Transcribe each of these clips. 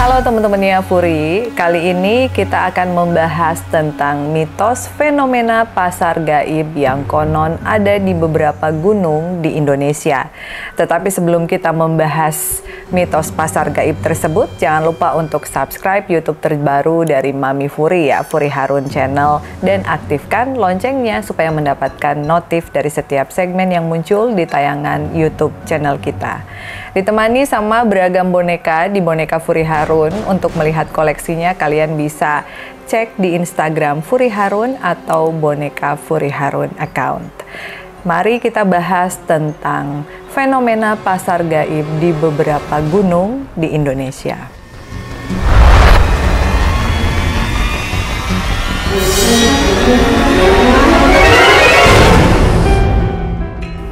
Halo teman-temannya Furi, kali ini kita akan membahas tentang mitos fenomena pasar gaib yang konon ada di beberapa gunung di Indonesia. Tetapi sebelum kita membahas mitos pasar gaib tersebut, jangan lupa untuk subscribe YouTube terbaru dari Mami Furi ya, Furi Harun Channel, dan aktifkan loncengnya supaya mendapatkan notif dari setiap segmen yang muncul di tayangan YouTube channel kita. Ditemani sama beragam boneka di Boneka Furi Harun. Untuk melihat koleksinya, kalian bisa cek di Instagram Furi Harun atau Boneka Furi Harun account. Mari kita bahas tentang fenomena pasar gaib di beberapa gunung di Indonesia.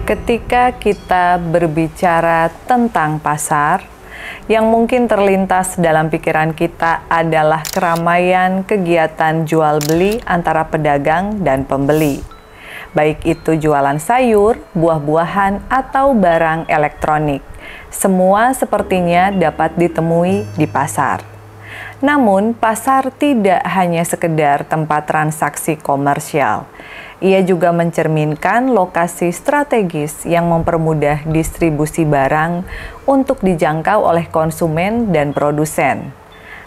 Ketika kita berbicara tentang pasar, yang mungkin terlintas dalam pikiran kita adalah keramaian kegiatan jual beli antara pedagang dan pembeli. Baik itu jualan sayur, buah-buahan, atau barang elektronik. Semua sepertinya dapat ditemui di pasar. Namun, pasar tidak hanya sekedar tempat transaksi komersial. Ia juga mencerminkan lokasi strategis yang mempermudah distribusi barang untuk dijangkau oleh konsumen dan produsen.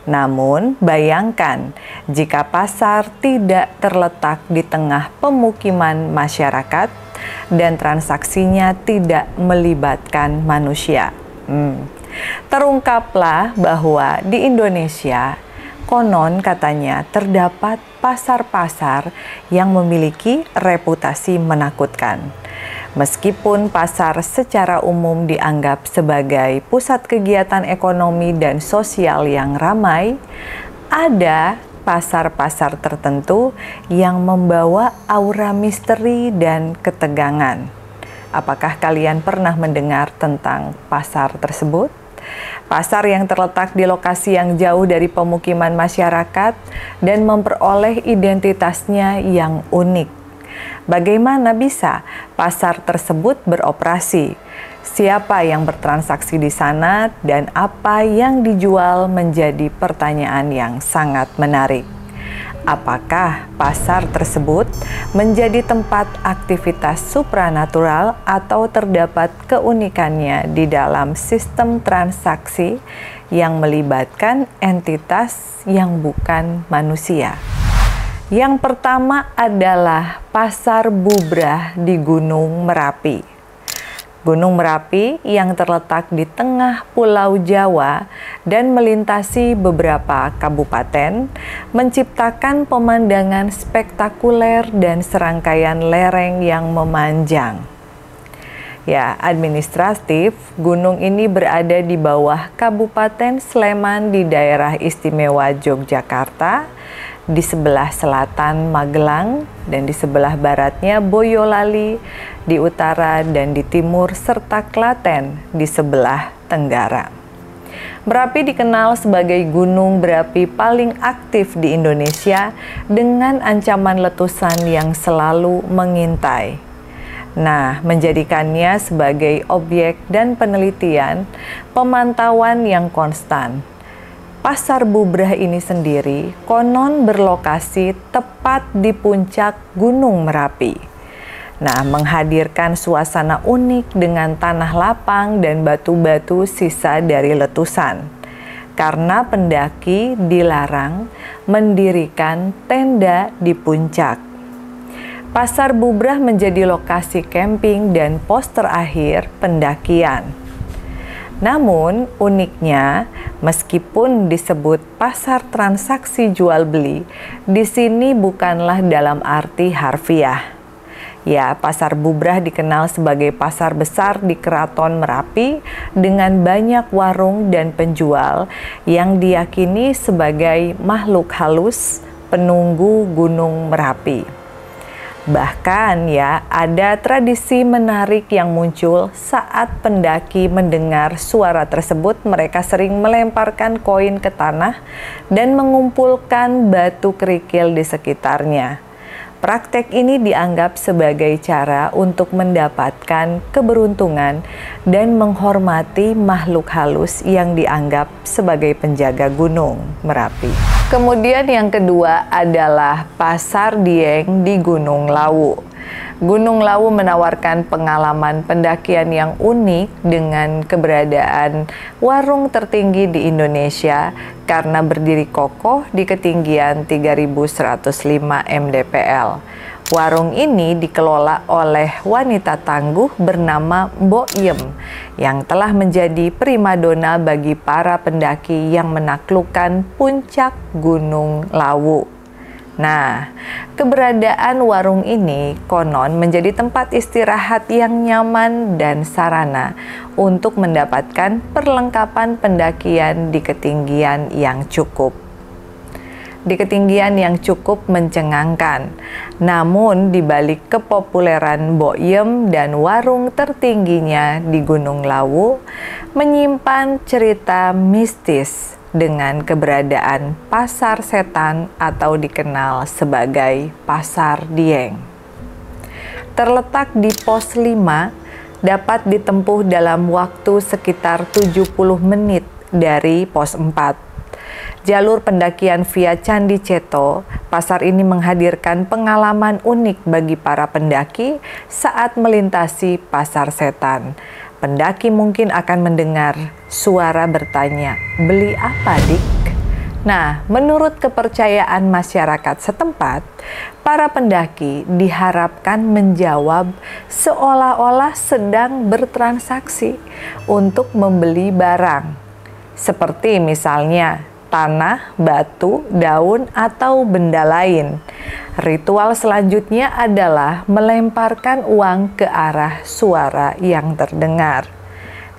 Namun, bayangkan jika pasar tidak terletak di tengah pemukiman masyarakat dan transaksinya tidak melibatkan manusia. Terungkaplah bahwa di Indonesia, konon katanya terdapat pasar-pasar yang memiliki reputasi menakutkan. Meskipun pasar secara umum dianggap sebagai pusat kegiatan ekonomi dan sosial yang ramai, ada pasar-pasar tertentu yang membawa aura misteri dan ketegangan. Apakah kalian pernah mendengar tentang pasar tersebut? Pasar yang terletak di lokasi yang jauh dari pemukiman masyarakat dan memperoleh identitasnya yang unik. Bagaimana bisa pasar tersebut beroperasi? Siapa yang bertransaksi di sana dan apa yang dijual menjadi pertanyaan yang sangat menarik. Apakah pasar tersebut menjadi tempat aktivitas supranatural atau terdapat keunikannya di dalam sistem transaksi yang melibatkan entitas yang bukan manusia? Yang pertama adalah Pasar Bubrah di Gunung Merapi. Gunung Merapi yang terletak di tengah Pulau Jawa dan melintasi beberapa kabupaten, menciptakan pemandangan spektakuler dan serangkaian lereng yang memanjang. Ya, administratif, gunung ini berada di bawah Kabupaten Sleman di daerah istimewa Yogyakarta, di sebelah selatan Magelang, dan di sebelah baratnya Boyolali, di utara dan di timur, serta Klaten di sebelah tenggara. Merapi dikenal sebagai gunung berapi paling aktif di Indonesia dengan ancaman letusan yang selalu mengintai. Nah, menjadikannya sebagai objek dan penelitian pemantauan yang konstan. Pasar Bubrah ini sendiri konon berlokasi tepat di puncak Gunung Merapi. Nah, menghadirkan suasana unik dengan tanah lapang dan batu-batu sisa dari letusan. Karena pendaki dilarang mendirikan tenda di puncak. Pasar Bubrah menjadi lokasi camping dan pos terakhir pendakian. Namun, uniknya, meskipun disebut pasar transaksi jual beli, di sini bukanlah dalam arti harfiah. Ya, Pasar Bubrah dikenal sebagai pasar besar di Keraton Merapi dengan banyak warung dan penjual yang diyakini sebagai makhluk halus penunggu Gunung Merapi. Bahkan ya, ada tradisi menarik yang muncul saat pendaki mendengar suara tersebut. Mereka sering melemparkan koin ke tanah dan mengumpulkan batu kerikil di sekitarnya. Praktek ini dianggap sebagai cara untuk mendapatkan keberuntungan dan menghormati makhluk halus yang dianggap sebagai penjaga gunung Merapi. Kemudian yang kedua adalah Pasar Dieng di Gunung Lawu. Gunung Lawu menawarkan pengalaman pendakian yang unik dengan keberadaan warung tertinggi di Indonesia karena berdiri kokoh di ketinggian 3.105 mdpl. Warung ini dikelola oleh wanita tangguh bernama Mbok Yem yang telah menjadi primadona bagi para pendaki yang menaklukkan puncak Gunung Lawu. Nah, keberadaan warung ini konon menjadi tempat istirahat yang nyaman dan sarana untuk mendapatkan perlengkapan pendakian di ketinggian yang cukup. Di ketinggian yang cukup mencengangkan. Namun di balik kepopuleran Mbok Yem dan warung tertingginya di Gunung Lawu menyimpan cerita mistis dengan keberadaan Pasar Setan atau dikenal sebagai Pasar Dieng. Terletak di pos 5, dapat ditempuh dalam waktu sekitar 70 menit dari pos 4. Jalur pendakian via Candi Ceto, pasar ini menghadirkan pengalaman unik bagi para pendaki saat melintasi Pasar Setan. Pendaki mungkin akan mendengar suara bertanya, "Beli apa, Dik?" Nah, menurut kepercayaan masyarakat setempat, para pendaki diharapkan menjawab seolah-olah sedang bertransaksi untuk membeli barang. Seperti misalnya tanah, batu, daun, atau benda lain. Ritual selanjutnya adalah melemparkan uang ke arah suara yang terdengar.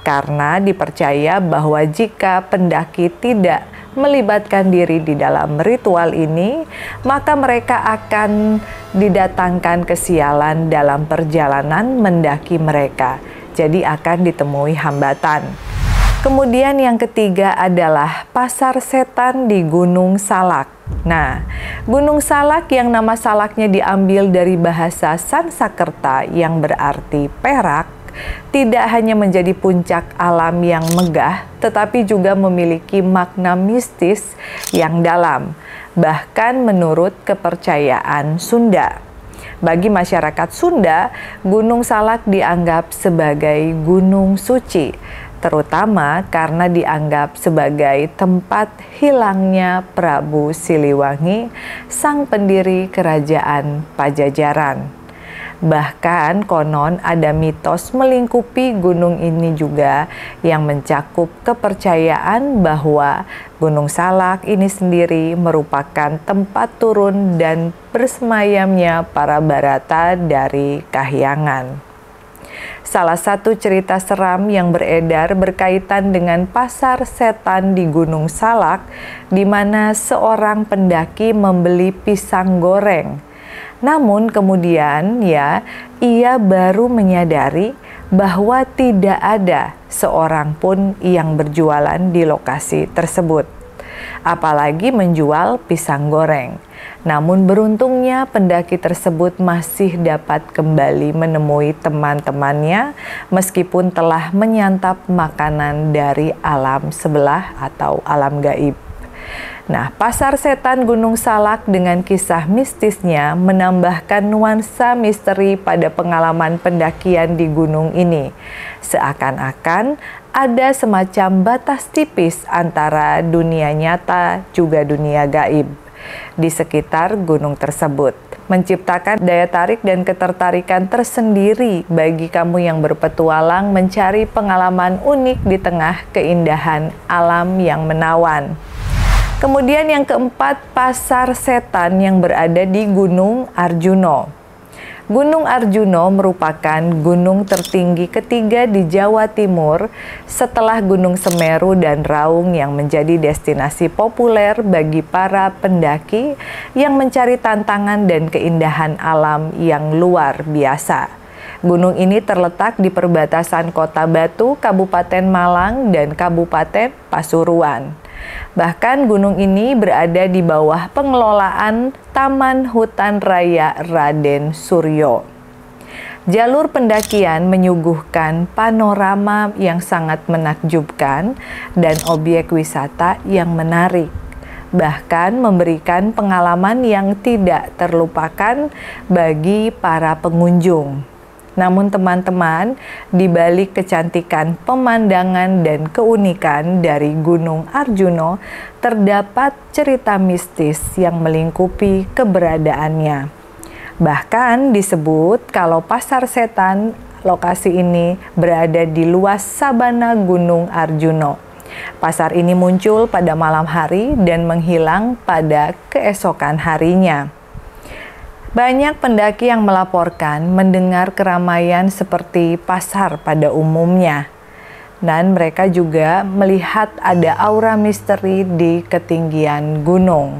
Karena dipercaya bahwa jika pendaki tidak melibatkan diri di dalam ritual ini, maka mereka akan didatangkan kesialan dalam perjalanan mendaki mereka. Jadi akan ditemui hambatan. Kemudian yang ketiga adalah Pasar Setan di Gunung Salak. Nah, Gunung Salak yang nama salaknya diambil dari bahasa Sansekerta yang berarti perak, tidak hanya menjadi puncak alam yang megah, tetapi juga memiliki makna mistis yang dalam, bahkan menurut kepercayaan Sunda. Bagi masyarakat Sunda, Gunung Salak dianggap sebagai gunung suci, terutama karena dianggap sebagai tempat hilangnya Prabu Siliwangi, sang pendiri kerajaan Pajajaran. Bahkan konon ada mitos melingkupi gunung ini juga yang mencakup kepercayaan bahwa Gunung Salak ini sendiri merupakan tempat turun dan bersemayamnya para Barata dari Kahyangan. Salah satu cerita seram yang beredar berkaitan dengan Pasar Setan di Gunung Salak, di mana seorang pendaki membeli pisang goreng. Namun kemudian ia baru menyadari bahwa tidak ada seorang pun yang berjualan di lokasi tersebut, apalagi menjual pisang goreng. Namun beruntungnya pendaki tersebut masih dapat kembali menemui teman-temannya meskipun telah menyantap makanan dari alam sebelah atau alam gaib. Nah, Pasar Setan Gunung Salak dengan kisah mistisnya menambahkan nuansa misteri pada pengalaman pendakian di gunung ini. Seakan-akan ada semacam batas tipis antara dunia nyata juga dunia gaib di sekitar gunung tersebut, menciptakan daya tarik dan ketertarikan tersendiri bagi kamu yang berpetualang mencari pengalaman unik di tengah keindahan alam yang menawan. Kemudian yang keempat, Pasar Setan yang berada di Gunung Arjuno. Gunung Arjuno merupakan gunung tertinggi ketiga di Jawa Timur setelah Gunung Semeru dan Raung yang menjadi destinasi populer bagi para pendaki yang mencari tantangan dan keindahan alam yang luar biasa. Gunung ini terletak di perbatasan Kota Batu, Kabupaten Malang, dan Kabupaten Pasuruan. Bahkan gunung ini berada di bawah pengelolaan Taman Hutan Raya Raden Suryo. Jalur pendakian menyuguhkan panorama yang sangat menakjubkan dan objek wisata yang menarik, bahkan memberikan pengalaman yang tidak terlupakan bagi para pengunjung. Namun teman-teman, di balik kecantikan pemandangan dan keunikan dari Gunung Arjuno, terdapat cerita mistis yang melingkupi keberadaannya. Bahkan disebut kalau Pasar Setan, lokasi ini berada di luas sabana Gunung Arjuno. Pasar ini muncul pada malam hari dan menghilang pada keesokan harinya. Banyak pendaki yang melaporkan mendengar keramaian seperti pasar pada umumnya. Dan mereka juga melihat ada aura misteri di ketinggian gunung.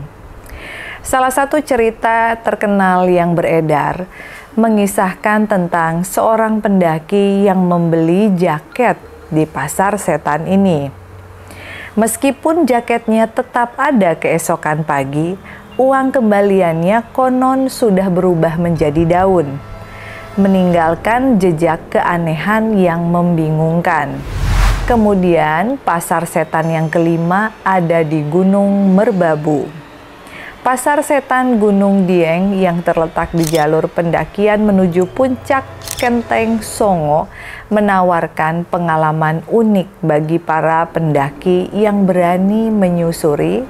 Salah satu cerita terkenal yang beredar mengisahkan tentang seorang pendaki yang membeli jaket di Pasar Setan ini. Meskipun jaketnya tetap ada keesokan pagi, uang kembaliannya konon sudah berubah menjadi daun, meninggalkan jejak keanehan yang membingungkan. Kemudian Pasar Setan yang kelima ada di Gunung Merbabu. Pasar Setan Gunung Dieng yang terletak di jalur pendakian menuju puncak Kenteng Songo menawarkan pengalaman unik bagi para pendaki yang berani menyusuri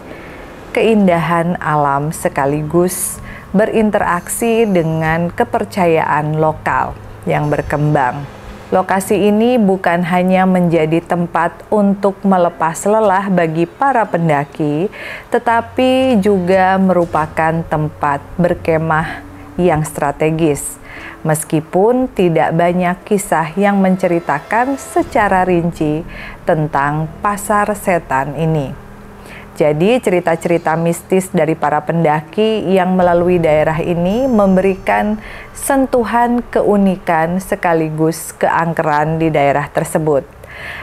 keindahan alam sekaligus berinteraksi dengan kepercayaan lokal yang berkembang. Lokasi ini bukan hanya menjadi tempat untuk melepas lelah bagi para pendaki, tetapi juga merupakan tempat berkemah yang strategis. Meskipun tidak banyak kisah yang menceritakan secara rinci tentang Pasar Setan ini. Jadi cerita-cerita mistis dari para pendaki yang melalui daerah ini memberikan sentuhan keunikan sekaligus keangkeran di daerah tersebut.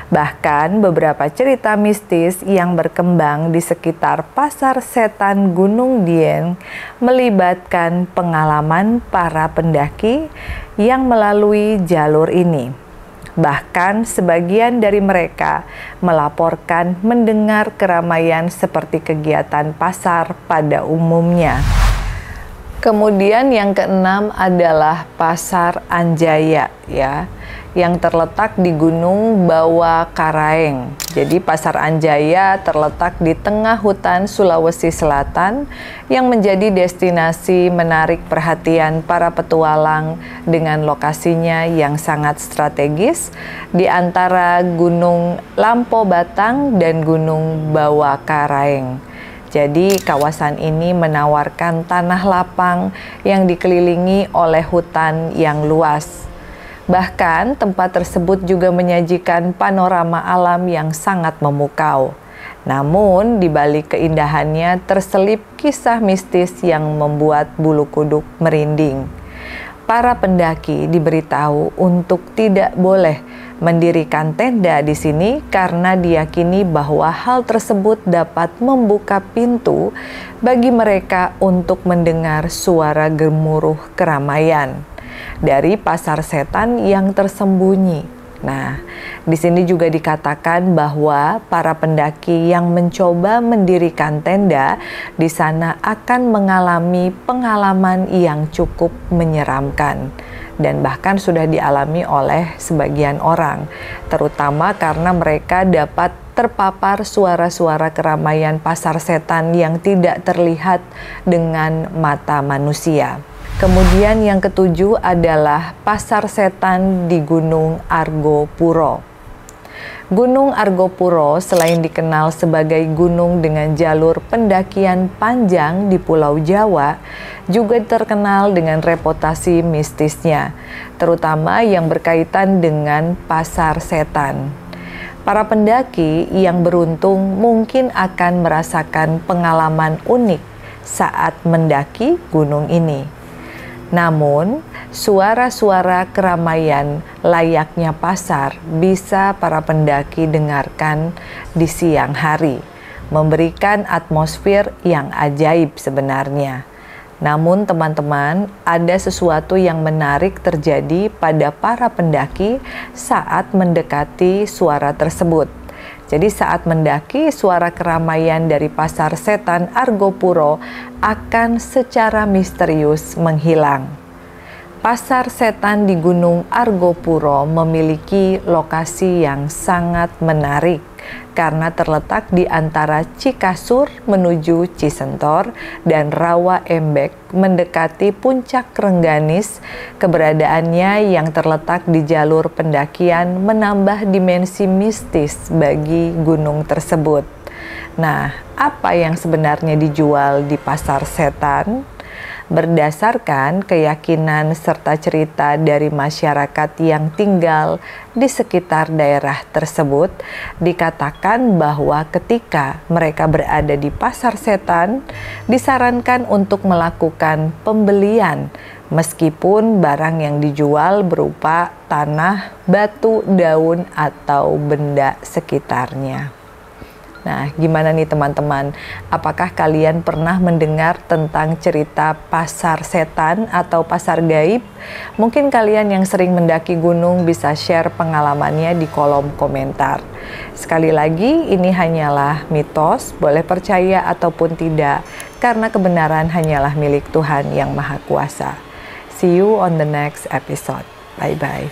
Bahkan beberapa cerita mistis yang berkembang di sekitar Pasar Setan Gunung Dieng melibatkan pengalaman para pendaki yang melalui jalur ini. Bahkan sebagian dari mereka melaporkan mendengar keramaian seperti kegiatan pasar pada umumnya. Kemudian yang keenam adalah Pasar Anjaya ya, yang terletak di Gunung Bawah Karaeng. Jadi Pasar Anjaya terletak di tengah hutan Sulawesi Selatan yang menjadi destinasi menarik perhatian para petualang dengan lokasinya yang sangat strategis di antara Gunung Lampo Batang dan Gunung Bawah Karaeng. Jadi kawasan ini menawarkan tanah lapang yang dikelilingi oleh hutan yang luas. Bahkan tempat tersebut juga menyajikan panorama alam yang sangat memukau. Namun di balik keindahannya terselip kisah mistis yang membuat bulu kuduk merinding. Para pendaki diberitahu untuk tidak boleh mendirikan tenda di sini karena diyakini bahwa hal tersebut dapat membuka pintu bagi mereka untuk mendengar suara gemuruh keramaian dari Pasar Setan yang tersembunyi. Nah, di sini juga dikatakan bahwa para pendaki yang mencoba mendirikan tenda di sana akan mengalami pengalaman yang cukup menyeramkan dan bahkan sudah dialami oleh sebagian orang, terutama karena mereka dapat terpapar suara-suara keramaian Pasar Setan yang tidak terlihat dengan mata manusia. Kemudian yang ketujuh adalah Pasar Setan di Gunung Argopuro. Gunung Argopuro selain dikenal sebagai gunung dengan jalur pendakian panjang di Pulau Jawa, juga terkenal dengan reputasi mistisnya, terutama yang berkaitan dengan Pasar Setan. Para pendaki yang beruntung mungkin akan merasakan pengalaman unik saat mendaki gunung ini. Namun, suara-suara keramaian layaknya pasar bisa para pendaki dengarkan di siang hari. memberikan atmosfer yang ajaib sebenarnya. Namun teman-teman, ada sesuatu yang menarik terjadi pada para pendaki saat mendekati suara tersebut. Jadi saat mendaki, suara keramaian dari Pasar Setan Argopuro akan secara misterius menghilang. Pasar Setan di Gunung Argopuro memiliki lokasi yang sangat menarik karena terletak di antara Cikasur menuju Cisentor dan Rawa Embek mendekati puncak Rengganis. Keberadaannya yang terletak di jalur pendakian menambah dimensi mistis bagi gunung tersebut. Nah, apa yang sebenarnya dijual di Pasar Setan? Berdasarkan keyakinan serta cerita dari masyarakat yang tinggal di sekitar daerah tersebut, dikatakan bahwa ketika mereka berada di Pasar Setan, disarankan untuk melakukan pembelian meskipun barang yang dijual berupa tanah, batu, daun, atau benda sekitarnya. Nah, gimana nih teman-teman? Apakah kalian pernah mendengar tentang cerita Pasar Setan atau Pasar Gaib? Mungkin kalian yang sering mendaki gunung bisa share pengalamannya di kolom komentar. Sekali lagi, ini hanyalah mitos, boleh percaya ataupun tidak, karena kebenaran hanyalah milik Tuhan yang Maha Kuasa. See you on the next episode. Bye-bye.